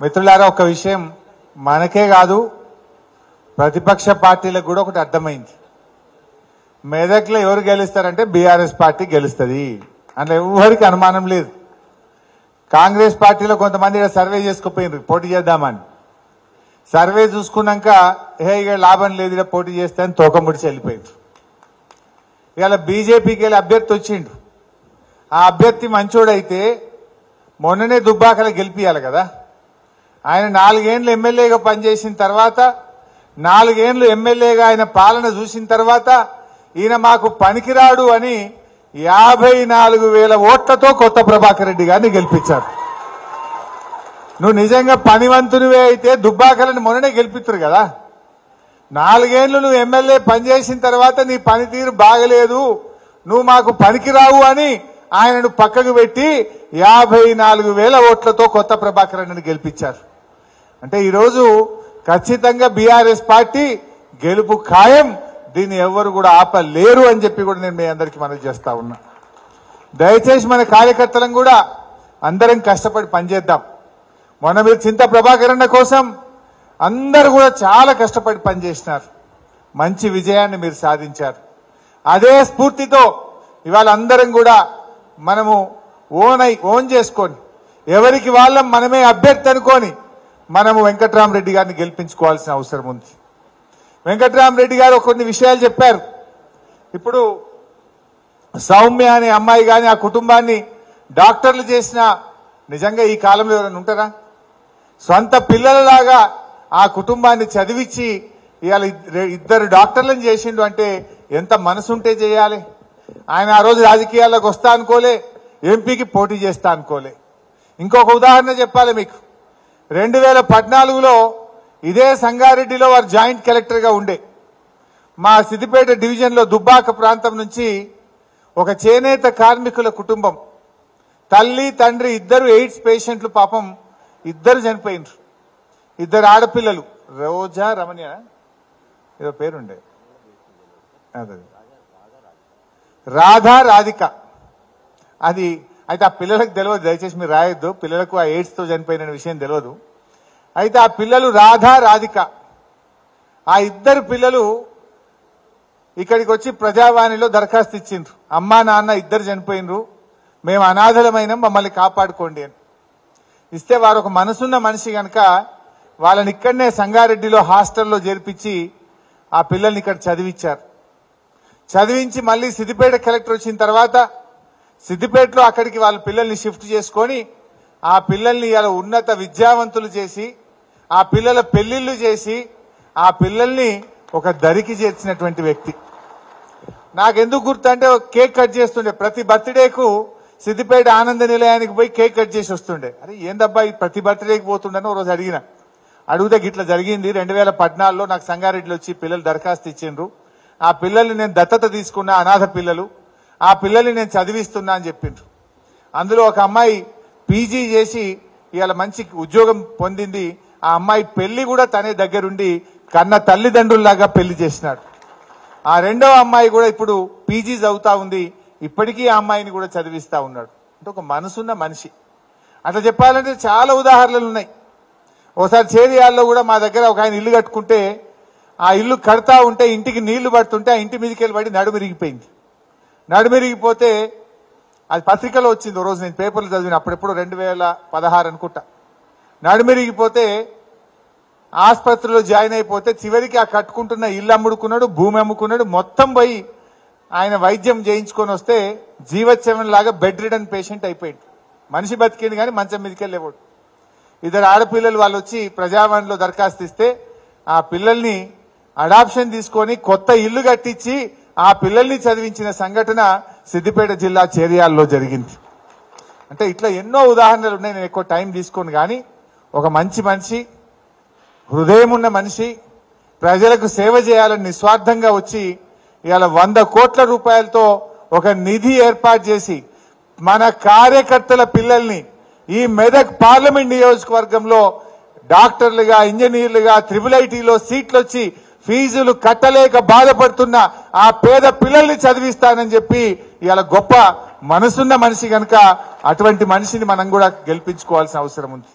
మిత్రులారా, ఒక విషయం మనకే కాదు ప్రతిపక్ష పార్టీలకు కూడా ఒకటి అర్థమైంది. మెదక్లో ఎవరు గెలుస్తారంటే బీఆర్ఎస్ పార్టీ గెలుస్తుంది, అందులో ఎవరికి అనుమానం లేదు. కాంగ్రెస్ పార్టీలో కొంతమంది సర్వే చేసుకుపోయినారు పోటీ చేద్దామని. సర్వే చూసుకున్నాక ఇక లాభం లేదు, ఇలా పోటీ చేస్తే అని తోకముడిచి వెళ్ళిపోయింది. ఇవాళ బీజేపీకి వెళ్ళి అభ్యర్థి వచ్చిండు. ఆ అభ్యర్థి మంచోడైతే మొన్ననే దుబ్బాకలో గెలిపియాలి కదా. ఆయన 4 ఏళ్లు ఎమ్మెల్యేగా పనిచేసిన తర్వాత, 4 ఏళ్లు ఎమ్మెల్యేగా ఆయన పాలన చూసిన తర్వాత ఈయన మాకు పనికిరాడు అని 54,000 ఓట్లతో కొత్త ప్రభాకర్ రెడ్డి గారిని గెలిపించారు. నువ్వు నిజంగా పనివంతునివే అయితే దుబ్బాకలని మొన్ననే గెలిపిస్తారు కదా. 4 ఏళ్లు నువ్వు ఎమ్మెల్యే పనిచేసిన తర్వాత నీ పనితీరు బాగలేదు, నువ్వు మాకు పనికిరావు అని ఆయనను పక్కకు పెట్టి 54,000 ఓట్లతో కొత్త ప్రభాకర్ రెడ్డిని గెలిపించారు. అంటే ఈరోజు ఖచ్చితంగా బీఆర్ఎస్ పార్టీ గెలుపు ఖాయం, దీన్ని ఎవరు కూడా ఆపలేరు అని చెప్పి కూడా నేను మీ అందరికీ మనవి చేస్తా ఉన్నా. దయచేసి మన కార్యకర్తలం కూడా అందరం కష్టపడి పనిచేద్దాం. మొన్న మీరు చింత ప్రభాకర్ అన్న కోసం అందరూ కూడా చాలా కష్టపడి పనిచేసినారు, మంచి విజయాన్ని మీరు సాధించారు. అదే స్ఫూర్తితో ఇవాళ అందరం కూడా మనము ఓన్ చేసుకొని ఎవరికి వాళ్ళం మనమే అభ్యర్థి అనుకొని మనము వెంకట్రామరెడ్డి గారిని గెలిపించుకోవాల్సిన అవసరం ఉంది. వెంకట్రామరెడ్డి గారు కొన్ని విషయాలు చెప్పారు. ఇప్పుడు సౌమ్య అనే అమ్మాయి కానీ ఆ కుటుంబాన్ని డాక్టర్లు చేసిన నిజంగా ఈ కాలంలో ఎవరైనా ఉంటారా? సొంత పిల్లలలాగా ఆ కుటుంబాన్ని చదివించి ఇవాళ 2 డాక్టర్లను చేసిండు అంటే ఎంత మనసుంటే చేయాలి. ఆయన ఆ రోజు రాజకీయాల్లోకి వస్తా అనుకోలే, ఎంపీకి పోటీ చేస్తా అనుకోలే. ఇంకొక ఉదాహరణ చెప్పాలి మీకు. 2014లో ఇదే సంగారెడ్డిలో వారు జాయింట్ కలెక్టర్గా ఉండే మా సిద్దిపేట డివిజన్లో దుబ్బాక ప్రాంతం నుంచి ఒక చేనేత కార్మికుల కుటుంబం, తల్లి తండ్రి 2 ఎయిడ్స్ పేషెంట్లు, పాపం 2 చనిపోయినారు. 2 ఆడపిల్లలు, రోజా రమణ్య ఏదో పేరుండే, రాధా రాధిక. అది అయితే ఆ పిల్లలకు తెలియదు, దయచేసి మీరు రాయొద్దు, పిల్లలకు ఆ ఎయిడ్స్తో చనిపోయిన విషయం తెలియదు. అయితే ఆ పిల్లలు రాధా రాధిక, ఆ 2 పిల్లలు ఇక్కడికి వచ్చి ప్రజావాణిలో దరఖాస్తు ఇచ్చిండ్రు. అమ్మా నాన్న 2 చనిపోయినరు, మేము అనాథలమైన మమ్మల్ని కాపాడుకోండి అని ఇస్తే, వారు ఒక మనసున్న మనిషి కనుక వాళ్ళని ఇక్కడనే సంగారెడ్డిలో హాస్టల్లో చేర్పించి ఆ పిల్లల్ని ఇక్కడ చదివించారు. చదివించి మళ్ళీ సిద్దిపేట కలెక్టర్ వచ్చిన తర్వాత సిద్దిపేటలో అక్కడికి వాళ్ళ పిల్లల్ని షిఫ్ట్ చేసుకొని ఆ పిల్లల్ని ఇలా ఉన్నత విద్యావంతులు చేసి, ఆ పిల్లల పెళ్లిళ్లు చేసి, ఆ పిల్లల్ని ఒక దరికి చేర్చినటువంటి వ్యక్తి. నాకెందుకు గుర్తు అంటే, కేక్ కట్ చేస్తుండే ప్రతి బర్త్డేకు సిద్దిపేట ఆనంద నిలయానికి పోయి కేక్ కట్ చేసి వస్తుండే. అరే ఏందబ్బా ప్రతి బర్త్డేకి పోతుండని రోజు అడిగితే గిట్లా జరిగింది. 2014లో నాకు సంగారెడ్డిలో వచ్చి పిల్లలు దరఖాస్తు ఇచ్చిండ్రు, ఆ పిల్లల్ని నేను దత్తత తీసుకున్నా, అనాథ పిల్లలు, ఆ పిల్లల్ని నేను చదివిస్తున్నా అని చెప్పిండ్రు. అందులో ఒక అమ్మాయి పీజీ చేసి ఇవాళ మంచి ఉద్యోగం పొందింది. ఆ అమ్మాయి పెళ్లి కూడా తనే దగ్గరుండి కన్న తల్లిదండ్రుల్లాగా పెళ్లి చేసినాడు. ఆ 2వ అమ్మాయి కూడా ఇప్పుడు పీజీ చదువుతా ఉంది, ఇప్పటికీ ఆ అమ్మాయిని కూడా చదివిస్తా ఉన్నాడు. అంటే ఒక మనసున్న మనిషి. అట్లా చెప్పాలంటే చాలా ఉదాహరణలు ఉన్నాయి. ఒకసారి చేరియాల్లో కూడా మా దగ్గర ఒక ఆయన ఇల్లు కట్టుకుంటే ఆ ఇల్లు కడతా ఉంటే ఇంటికి నీళ్లు పడుతుంటే ఆ ఇంటి మీదకి వెళ్ళి పడి నడుమిరిగిపోయింది. నడుమిరిగిపోతే అది పత్రికలో వచ్చింది. రోజు నేను పేపర్లు చదివిన, అప్పుడెప్పుడు 2016 అనుకుంటా. నడుమిరిగిపోతే ఆసుపత్రిలో జాయిన్ అయిపోతే చివరికి ఆ కట్టుకుంటున్న ఇల్లు అమ్ముడుకున్నాడు, భూమి అమ్ముకున్నాడు, మొత్తం పోయి ఆయన వైద్యం చేయించుకొని వస్తే జీవోత్సవం లాగా బెడ్ రిడన్ పేషెంట్ అయిపోయింది. మనిషి బతికింది కానీ మంచం మీదకి వెళ్ళేవాడు. 2 ఆడపిల్లలు వాళ్ళు వచ్చి ప్రజావాణిలో దరఖాస్తు ఇస్తే ఆ పిల్లల్ని అడాప్షన్ తీసుకొని కొత్త ఇల్లు కట్టించి ఆ పిల్లల్ని చదివించిన సంఘటన సిద్దిపేట జిల్లా చేరియాల్లో జరిగింది. అంటే ఇట్లా ఎన్నో ఉదాహరణలు ఉన్నాయి. నేను ఎక్కువ టైం తీసుకోను కానీ ఒక మంచి మనిషి, హృదయం ఉన్న మనిషి, ప్రజలకు సేవ చేయాలని నిస్వార్థంగా వచ్చి ఇవాళ 100 కోట్ల రూపాయలతో ఒక నిధి ఏర్పాటు చేసి మన కార్యకర్తల పిల్లల్ని ఈ మెదక్ పార్లమెంట్ నియోజకవర్గంలో డాక్టర్లుగా, ఇంజనీర్లుగా, IIITలో సీట్లు వచ్చి ఫీజులు కట్టలేక బాధపడుతున్న ఆ పేద పిల్లల్ని చదివిస్తానని చెప్పి ఇవాళ గొప్ప మనసున్న మనిషి కనుక అటువంటి మనిషిని మనం కూడా గెలిపించుకోవాల్సిన అవసరం ఉంది.